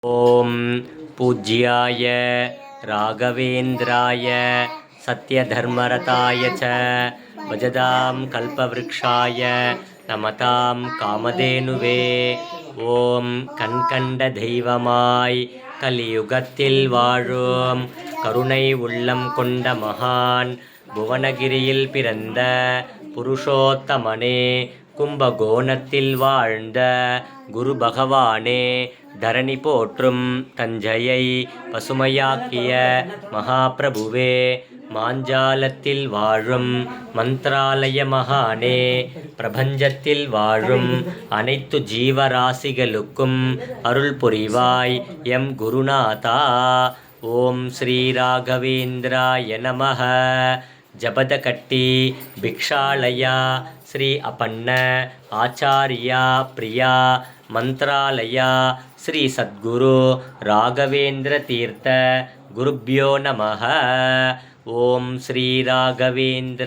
ஓம் பூஜ்யாய ராகவேந்திராய சத்யதர்மரதாய ச பஜதாம் கல்பவ்ருக்ஷாய நமதாம் காமதேனுவே. ஓம் கண்கண்ட தெய்வமாய் கலியுகத்தில் வாழும் கருணை உள்ளம் கொண்ட மகான் புவனகிரியில் பிறந்த புருஷோத்தமனே, கும்பகோணத்தில் வாழ்ந்த குரு பகவானே, தரணி போற்றும் தஞ்சையை பசுமையாக்கிய மகாபிரபுவே, மாஞ்சாலத்தில் வாழும் மந்த்ராலய மகானே, பிரபஞ்சத்தில் வாழும் அனைத்து ஜீவராசிகளுக்கும் அருள் புரிவாய் எம் குருநாதா. ஓம் ஸ்ரீ ராகவேந்திராய நமஹ. ஜபதகட்டி பிக்ஷாலயா ஸ்ரீ அப்பண்ண ஆச்சாரியா பிரியா மந்த்ராலயா ஸ்ரீ சத்குரு ராகவேந்திர தீர்த்த குருப்யோ நமஹ. ஓம் ஸ்ரீ ராகவேந்திர